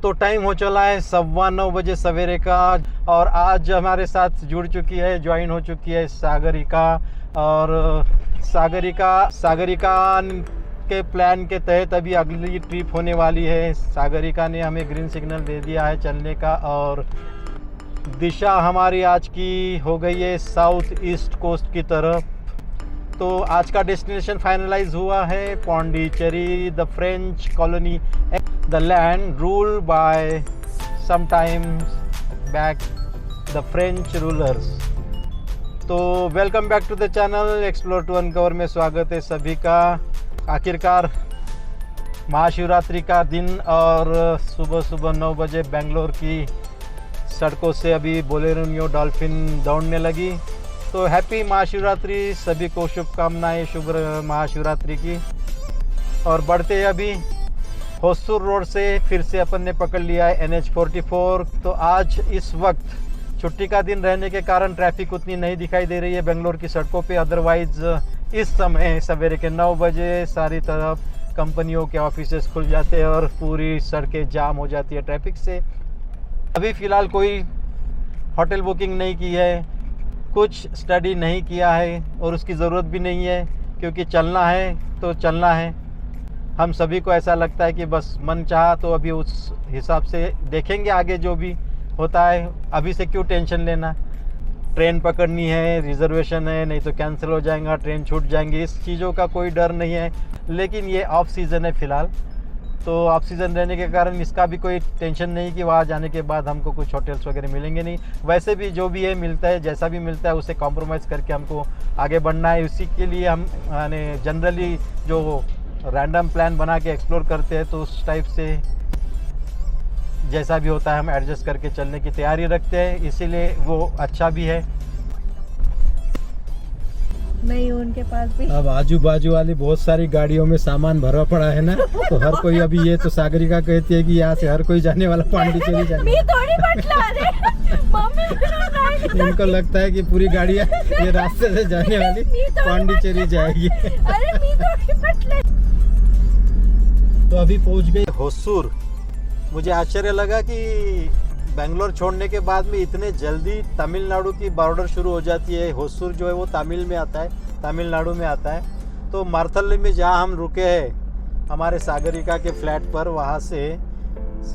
तो टाइम हो चला है 9:15 बजे सवेरे का। और आज हमारे साथ जुड़ चुकी है, ज्वाइन हो चुकी है सागरिका। और सागरिका के प्लान के तहत अभी अगली ट्रिप होने वाली है। सागरिका ने हमें ग्रीन सिग्नल दे दिया है चलने का। और दिशा हमारी आज की हो गई है साउथ ईस्ट कोस्ट की तरफ। तो आज का डेस्टिनेशन फाइनलाइज हुआ है Pondicherry, the French colony, the land rule by some time back the French rulers. तो welcome back to the channel explore to uncover में स्वागत है सभी का। आखिरकार महाशिवरात्रि का दिन और सुबह 9 बजे बेंगलोर की सड़कों से अभी बोलेरो नियो डॉल्फिन दौड़ने लगी। तो हैप्पी महाशिवरात्रि, सभी को शुभकामनाएं शुभ महाशिवरात्रि की। और बढ़ते हैं अभी होसूर रोड से फिर से अपन ने पकड़ लिया है NH44। तो आज इस वक्त छुट्टी का दिन रहने के कारण ट्रैफिक उतनी नहीं दिखाई दे रही है बेंगलोर की सड़कों पे। अदरवाइज इस समय सवेरे के 9 बजे सारी तरफ कंपनियों के ऑफिसेस खुल जाते हैं और पूरी सड़कें जाम हो जाती है ट्रैफिक से। अभी फ़िलहाल कोई होटल बुकिंग नहीं की है, कुछ स्टडी नहीं किया है और उसकी ज़रूरत भी नहीं है, क्योंकि चलना है तो चलना है। हम सभी को ऐसा लगता है कि बस मन चाहा तो अभी उस हिसाब से देखेंगे आगे जो भी होता है। अभी से क्यों टेंशन लेना। ट्रेन पकड़नी है, रिजर्वेशन है, नहीं तो कैंसिल हो जाएगा, ट्रेन छूट जाएंगी, इस चीज़ों का कोई डर नहीं है। लेकिन ये ऑफ सीज़न है फ़िलहाल, तो ऑफ सीज़न रहने के कारण इसका भी कोई टेंशन नहीं कि वहाँ जाने के बाद हमको कुछ होटल्स वगैरह मिलेंगे नहीं। वैसे भी जो भी है मिलता है, जैसा भी मिलता है उसे कॉम्प्रोमाइज़ करके हमको आगे बढ़ना है। उसी के लिए हम जनरली जो रैंडम प्लान बना के एक्सप्लोर करते हैं, तो उस टाइप से जैसा भी होता है हम एडजस्ट करके चलने की तैयारी रखते हैं, इसीलिए वो अच्छा भी है। नहीं उनके पास भी अब आजू बाजू वाली बहुत सारी गाड़ियों में सामान भरा पड़ा है ना, तो हर कोई अभी ये तो सागरिका कहती है कि यहाँ से हर कोई जाने वाला पांडिचेरी जाने। इनको लगता है कि पूरी गाड़ियाँ ये रास्ते से जाने वाली पांडिचेरी जाएगी। तो अभी पहुँच गए होसूर। मुझे आश्चर्य लगा कि बेंगलोर छोड़ने के बाद में इतने जल्दी तमिलनाडु की बॉर्डर शुरू हो जाती है। होसूर जो है वो तमिल में आता है, तमिलनाडु में आता है। तो मार्थल में जहाँ हम रुके हैं हमारे सागरिका के फ्लैट पर, वहाँ से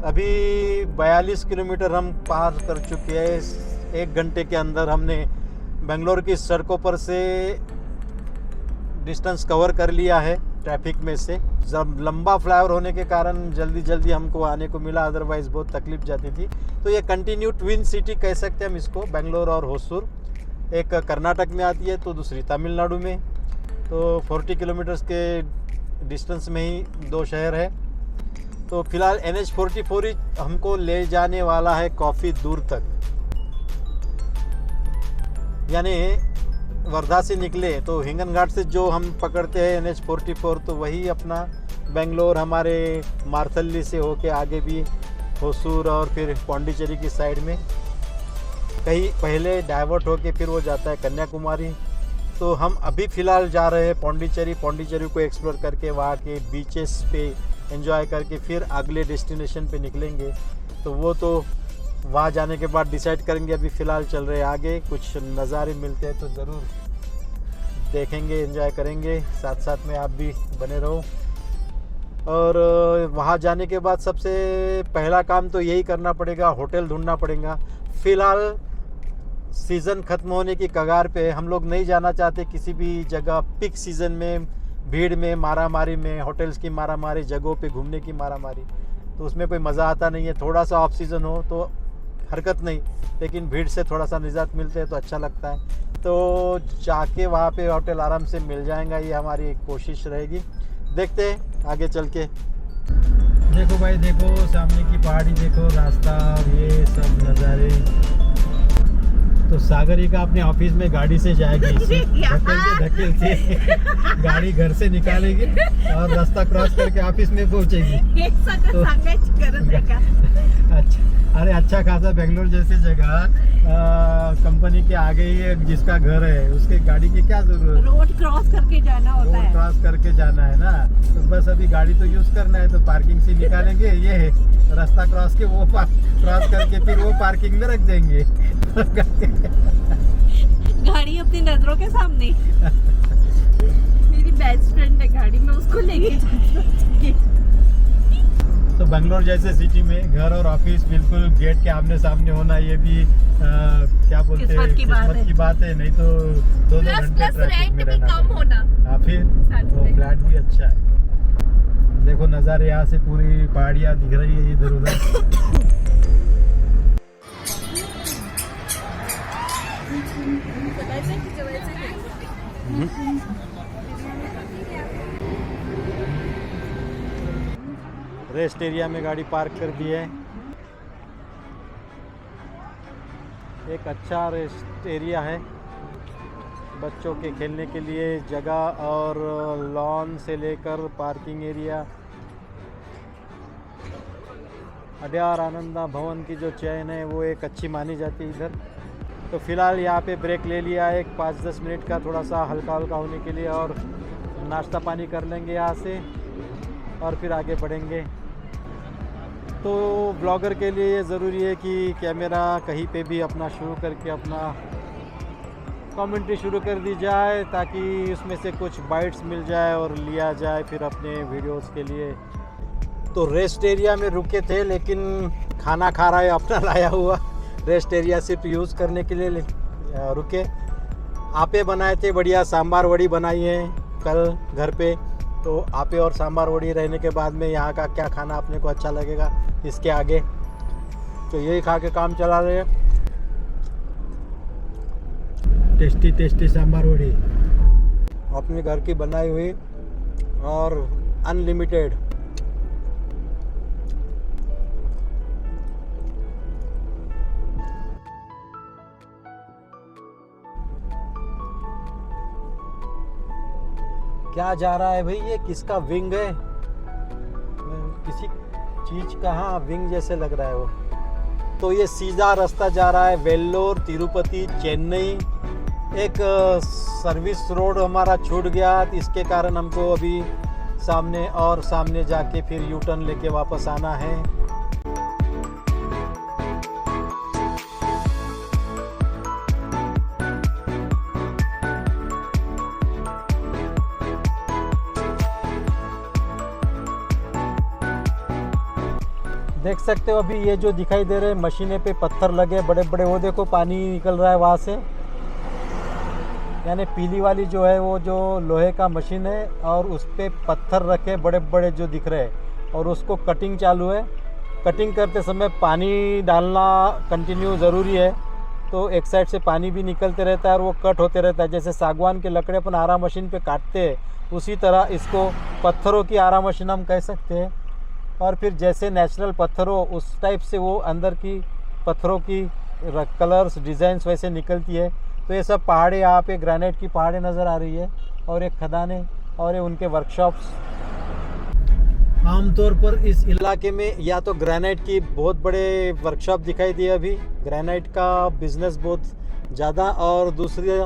अभी 42 किलोमीटर हम पार कर चुके हैं। 1 घंटे के अंदर हमने बेंगलोर की सड़कों पर से डिस्टेंस कवर कर लिया है ट्रैफिक में से। जब लंबा फ्लाईओवर होने के कारण जल्दी हमको आने को मिला, अदरवाइज बहुत तकलीफ जाती थी। तो ये कंटिन्यू ट्विन सिटी कह सकते हैं हम इसको, बेंगलोर और होसूर। एक कर्नाटक में आती है तो दूसरी तमिलनाडु में। तो 40 किलोमीटर्स के डिस्टेंस में ही 2 शहर है। तो फिलहाल NH44 हमको ले जाने वाला है काफ़ी दूर तक। यानी वर्धा से निकले तो हिंगन घाट से जो हम पकड़ते हैं NH44, तो वही अपना बेंगलोर हमारे मार्थल्ली से होके आगे भी होसूर और फिर पौंडीचेरी की साइड में कहीं पहले डाइवर्ट होके फिर वो जाता है कन्याकुमारी। तो हम अभी फ़िलहाल जा रहे हैं पौंडीचेरी को एक्सप्लोर करके वहाँ के बीचेस पे एंजॉय करके फिर अगले डेस्टिनेशन पे निकलेंगे। तो वो तो वहाँ जाने के बाद डिसाइड करेंगे। अभी फ़िलहाल चल रहे हैं आगे, कुछ नज़ारे मिलते हैं तो ज़रूर देखेंगे, एंजॉय करेंगे। साथ साथ में आप भी बने रहो। और वहाँ जाने के बाद सबसे पहला काम तो यही करना पड़ेगा, होटल ढूंढना पड़ेगा। फ़िलहाल सीज़न ख़त्म होने की कगार पे हम लोग नहीं जाना चाहते किसी भी जगह पिक सीज़न में, भीड़ में, मारामारी में, होटल्स की मारामारी, जगहों पे घूमने की मारामारी, तो उसमें कोई मज़ा आता नहीं है। थोड़ा सा ऑफ सीज़न हो तो हरकत नहीं, लेकिन भीड़ से थोड़ा सा निजात मिलते हैं तो अच्छा लगता है। तो जाके वहाँ पे होटल आराम से मिल जाएगा, ये हमारी कोशिश रहेगी। देखते हैं आगे चल के। देखो भाई, देखो सामने की पहाड़ी, देखो रास्ता और ये सब नज़ारे। तो सागरिका अपने ऑफिस में गाड़ी से जाएगी, धकेलते गाड़ी घर से निकालेगी और रास्ता क्रॉस करके ऑफिस में पहुंचेगी। तो उससे क्या। अच्छा, अरे अच्छा खासा बेंगलोर जैसी जगह कंपनी के आगे ही एक जिसका घर है उसके गाड़ी की क्या जरूरत। रोड क्रॉस करके जाना होता रोड है। क्रॉस करके जाना है ना, तो बस अभी गाड़ी तो यूज करना है, तो पार्किंग से निकालेंगे, ये रास्ता क्रॉस के वो क्रॉस करके फिर वो पार्किंग में रख देंगे। गाड़ी अपनी नजरों के सामने। मेरी बेस्ट फ्रेंड है गाड़ी में, उसको लेके जाती हूँ। तो बेंगलोर जैसे सिटी में घर और ऑफिस बिल्कुल गेट के आमने सामने होना, ये भी क्या बोलते हैं, किस्मत की बात है। नहीं तो दो घंटे ट्रैफिक में रहना कम होना। हाँ, फिर वो फ्लैट भी अच्छा है। देखो नज़ारे यहाँ से पूरी पहाड़ियाँ दिख रही है इधर उधर। रेस्ट एरिया में गाड़ी पार्क कर दी है। एक अच्छा रेस्ट एरिया है, बच्चों के खेलने के लिए जगह और लॉन से लेकर पार्किंग एरिया। अड्यार आनंदा भवन की जो चेन है वो एक अच्छी मानी जाती है इधर। तो फ़िलहाल यहाँ पे ब्रेक ले लिया है, एक 5-10 मिनट का, थोड़ा सा हल्का हल्का होने के लिए, और नाश्ता पानी कर लेंगे यहाँ से और फिर आगे बढ़ेंगे। तो ब्लॉगर के लिए ये ज़रूरी है कि कैमरा कहीं पे भी अपना शुरू करके अपना कमेंट्री शुरू कर दी जाए, ताकि उसमें से कुछ बाइट्स मिल जाए और लिया जाए फिर अपने वीडियोस के लिए। तो रेस्ट एरिया में रुके थे, लेकिन खाना खा रहा है अपना लाया हुआ। रेस्ट एरिया सिर्फ यूज़ करने के लिए रुके। आपे बनाए थे, बढ़िया सांबार वड़ी बनाई है कल घर पे। तो आपे और सांबार वड़ी रहने के बाद में यहाँ का क्या खाना अपने को अच्छा लगेगा इसके आगे, तो यही खा के काम चला रहे हैं। टेस्टी टेस्टी सांबार वड़ी अपने घर की बनाई हुई और अनलिमिटेड। क्या जा रहा है भाई, ये किसका विंग है, किसी चीज का, हाँ विंग जैसे लग रहा है वो। तो ये सीधा रास्ता जा रहा है वेल्लोर, तिरुपति, चेन्नई। एक सर्विस रोड हमारा छूट गया, इसके कारण हमको अभी सामने जाके फिर यू टर्न लेके वापस आना है। देख सकते हो अभी ये जो दिखाई दे रहे हैं मशीनें पे पत्थर लगे बड़े बड़े, वो देखो पानी निकल रहा है वहाँ से, यानी पीली वाली जो है वो जो लोहे का मशीन है और उस पर पत्थर रखे बड़े बड़े जो दिख रहे हैं, और उसको कटिंग चालू है। कटिंग करते समय पानी डालना कंटिन्यू ज़रूरी है, तो एक साइड से पानी भी निकलते रहता है और वो कट होते रहता है। जैसे सागवान के लकड़े अपन आरा मशीन पे काटते हैं, उसी तरह इसको पत्थरों की आरा मशीन हम कह सकते हैं। और फिर जैसे नेचुरल पत्थर हो उस टाइप से वो अंदर की पत्थरों की कलर्स डिज़ाइंस वैसे निकलती है। तो ये सब पहाड़े, यहाँ पे ग्रेनाइट की पहाड़े नज़र आ रही है और एक खदानें और ये उनके वर्कशॉप्स। आमतौर पर इस इलाके में या तो ग्रेनाइट की बहुत बड़े वर्कशॉप दिखाई दिए, अभी ग्रेनाइट का बिजनेस बहुत ज़्यादा, और दूसरी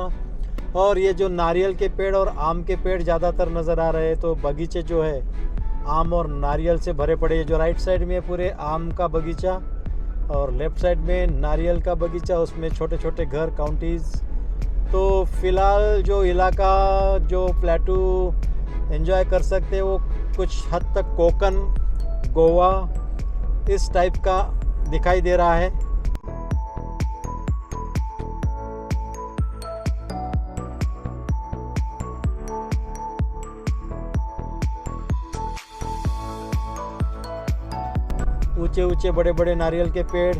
और ये जो नारियल के पेड़ और आम के पेड़ ज़्यादातर नज़र आ रहे हैं। तो बगीचे जो है आम और नारियल से भरे पड़े हैं। जो राइट साइड में है पूरे आम का बगीचा और लेफ्ट साइड में नारियल का बगीचा, उसमें छोटे छोटे घर, काउंटीज़। तो फ़िलहाल जो इलाका जो प्लेटू एंजॉय कर सकते हैं वो कुछ हद तक कोकन, गोवा इस टाइप का दिखाई दे रहा है। ऊंचे ऊंचे बड़े बड़े नारियल के पेड़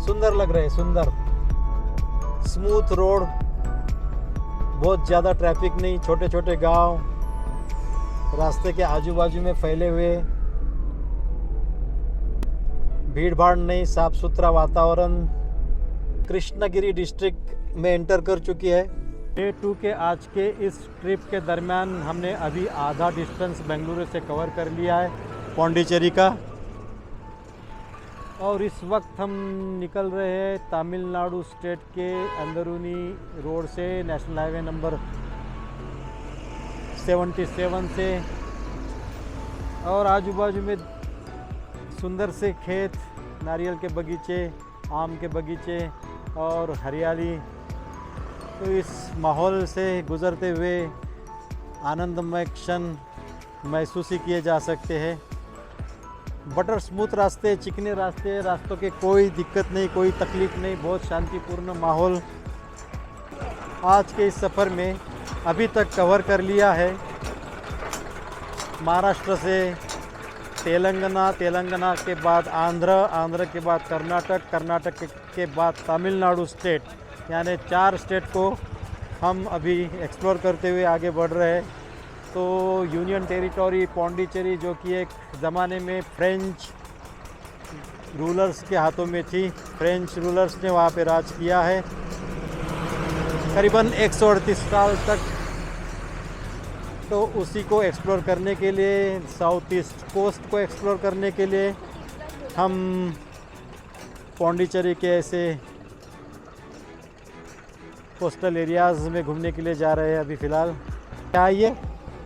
सुंदर लग रहे हैं, सुंदर। स्मूथ रोड, बहुत ज़्यादा ट्रैफिक नहीं, छोटे छोटे गांव, रास्ते के आजू बाजू में फैले हुए, भीड़ भाड़ नहीं, साफ सुथरा वातावरण। कृष्णगिरी डिस्ट्रिक्ट में एंटर कर चुकी है। डे 2 के आज के इस ट्रिप के दरमियान हमने अभी आधा डिस्टेंस बेंगलुरु से कवर कर लिया है, पौंडीचेरी का। और इस वक्त हम निकल रहे हैं तमिलनाडु स्टेट के अंदरूनी रोड से, नेशनल हाईवे नंबर 77 से। और आजू बाजू में सुंदर से खेत, नारियल के बगीचे, आम के बगीचे और हरियाली। तो इस माहौल से गुज़रते हुए आनंदमय क्षण महसूस ही किए जा सकते हैं। बटर स्मूथ रास्ते, चिकने रास्ते, रास्तों के कोई दिक्कत नहीं, कोई तकलीफ़ नहीं, बहुत शांतिपूर्ण माहौल। आज के इस सफ़र में अभी तक कवर कर लिया है महाराष्ट्र से तेलंगाना, तेलंगाना के बाद आंध्र, आंध्र के बाद कर्नाटक, कर्नाटक के बाद तमिलनाडु स्टेट, यानी 4 स्टेट को हम अभी एक्सप्लोर करते हुए आगे बढ़ रहे हैं। तो यूनियन टेरिटरी पौंडीचेरी, जो कि एक ज़माने में फ्रेंच रूलर्स के हाथों में थी, फ्रेंच रूलर्स ने वहाँ पे राज किया है करीबन 138 साल तक। तो उसी को एक्सप्लोर करने के लिए, साउथ ईस्ट कोस्ट को एक्सप्लोर करने के लिए हम पौंडीचेरी के ऐसे कोस्टल एरियाज़ में घूमने के लिए जा रहे हैं अभी फ़िलहाल। क्या है ये?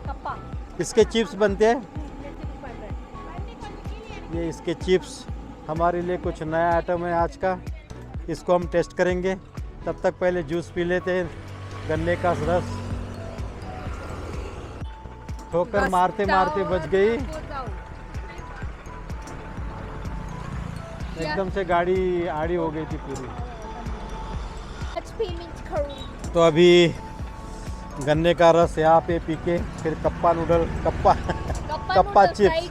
कप्पा। इसके चिप्स बनते हैं। ये इसके चिप्स हमारे लिए कुछ नया आइटम है आज का, इसको हम टेस्ट करेंगे। तब तक पहले जूस पी लेते हैं, गन्ने का रस। ठोकर मारते मारते बच गई, एकदम से गाड़ी आड़ी हो गई थी पूरी। तो अभी गन्ने का रस यहाँ पे पी के फिर kappa noodle, kappa chips,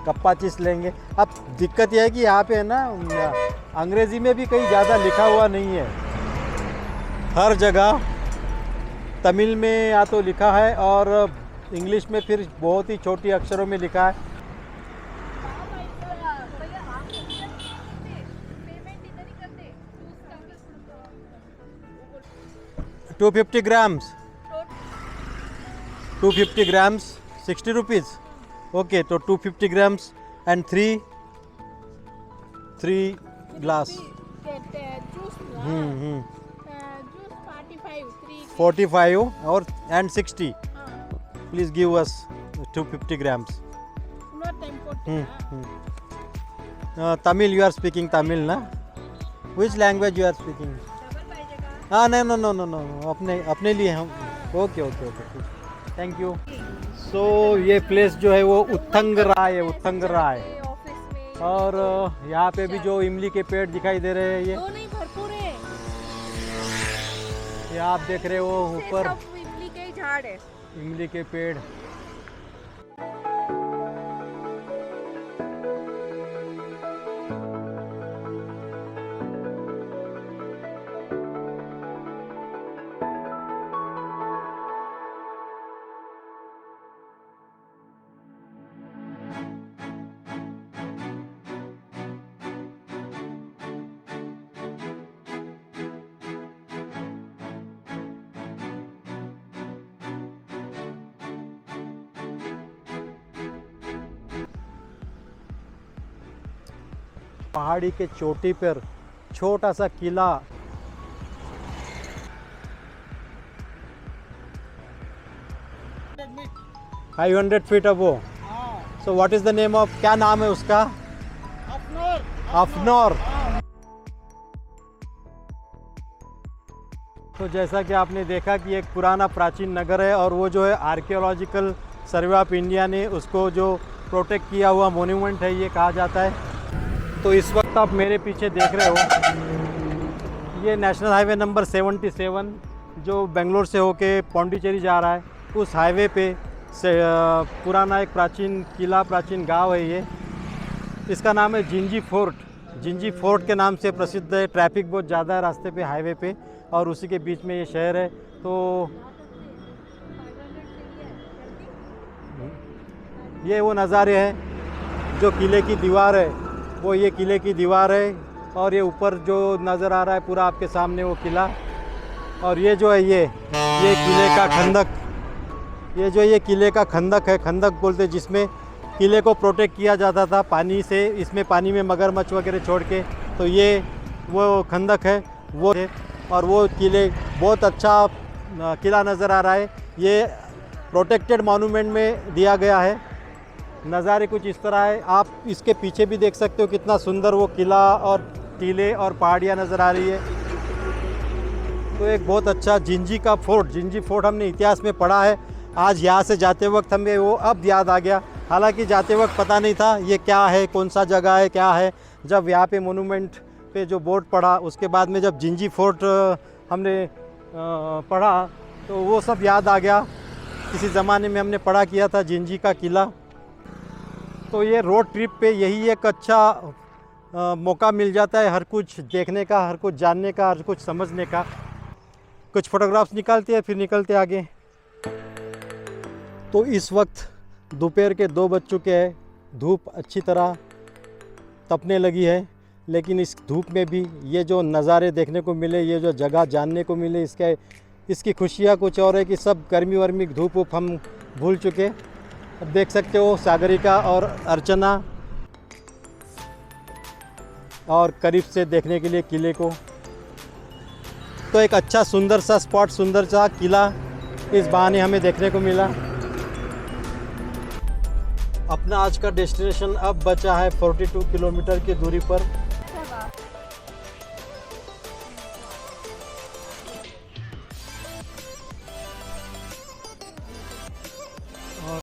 kappa chips लेंगे। अब दिक्कत यह है कि यहाँ पे है ना, अंग्रेज़ी में भी कहीं ज़्यादा लिखा हुआ नहीं है। हर जगह तमिल में या तो लिखा है और इंग्लिश में फिर बहुत ही छोटी अक्षरों में लिखा है। $250 grams, 250 grams, 60 rupees. Okay, तो 250 grams and 3 glass. Juice 45 और and 60. Please give us 250 grams. Tamil, you are speaking Tamil, na? Which language you are speaking? हाँ नहीं, नो, अपने लिए हम। Okay, thank you. सो ये प्लेस जो है वो उत्तंगराय है, उत्तंगराय। और यहाँ पे भी जो इमली के पेड़ दिखाई दे रहे हैं, ये भरपूर है। ये आप देख रहे हो ऊपर इमली के झाड़ है, इमली के पेड़। पहाड़ी के चोटी पर छोटा सा किला, five 500 feet above. So what is the name of, क्या नाम है उसका? अफनौर। तो जैसा कि आपने देखा कि एक पुराना प्राचीन नगर है, और वो जो है आर्कियोलॉजिकल सर्वे ऑफ इंडिया ने उसको जो प्रोटेक्ट किया हुआ मोन्यूमेंट है, ये कहा जाता है। तो इस वक्त आप मेरे पीछे देख रहे हो, ये नेशनल हाईवे नंबर 77 जो बेंगलोर से होके पौंडीचेरी जा रहा है, उस हाईवे पे से पुराना एक प्राचीन किला, प्राचीन गांव है ये। इसका नाम है जिंजी फोर्ट। जिंजी फोर्ट के नाम से प्रसिद्ध है। ट्रैफिक बहुत ज़्यादा है रास्ते पे, हाईवे पे, और उसी के बीच में ये शहर है। तो ये वो नज़ारे हैं, जो किले की दीवार है, वो ये किले की दीवार है, और ये ऊपर जो नज़र आ रहा है पूरा आपके सामने वो किला, और ये जो है ये किले का खंदक, ये जो ये किले का खंदक है, खंदक बोलते जिसमें किले को प्रोटेक्ट किया जाता था पानी से, इसमें पानी में मगरमच्छ वगैरह छोड़ के। तो ये वो खंदक है वो है, और वो किले बहुत अच्छा किला नज़र आ रहा है। ये प्रोटेक्टेड मॉन्यूमेंट में दिया गया है। नज़ारे कुछ इस तरह है, आप इसके पीछे भी देख सकते हो कितना सुंदर वो किला और टीले और पहाड़ियाँ नज़र आ रही है। तो एक बहुत अच्छा जिंजी फोर्ट हमने इतिहास में पढ़ा है। आज यहाँ से जाते वक्त हमें वो अब याद आ गया, हालांकि जाते वक्त पता नहीं था ये क्या है, कौन सा जगह है, क्या है। जब यहाँ पे मोनूमेंट पे जो बोर्ड पढ़ा, उसके बाद में जब जिंजी फोर्ट हमने पढ़ा तो वो सब याद आ गया। किसी ज़माने में हमने पढ़ा किया था जिंजी का किला। तो ये रोड ट्रिप पे यही एक अच्छा मौका मिल जाता है हर कुछ देखने का, हर कुछ जानने का, हर कुछ समझने का। कुछ फ़ोटोग्राफ्स निकालते हैं फिर निकलते आगे। तो इस वक्त दोपहर के 2 बज चुके हैं, धूप अच्छी तरह तपने लगी है, लेकिन इस धूप में भी ये जो नज़ारे देखने को मिले, ये जो जगह जानने को मिले, इसकी खुशियाँ कुछ और है कि सब गर्मी वर्मी धूप वूप हम भूल चुके। अब देख सकते हो सागरिका और अर्चना, और करीब से देखने के लिए किले को। तो एक अच्छा सुंदर सा स्पॉट, सुंदर सा किला इस बहाने हमें देखने को मिला। अपना आज का डेस्टिनेशन अब बचा है 42 किलोमीटर की दूरी पर।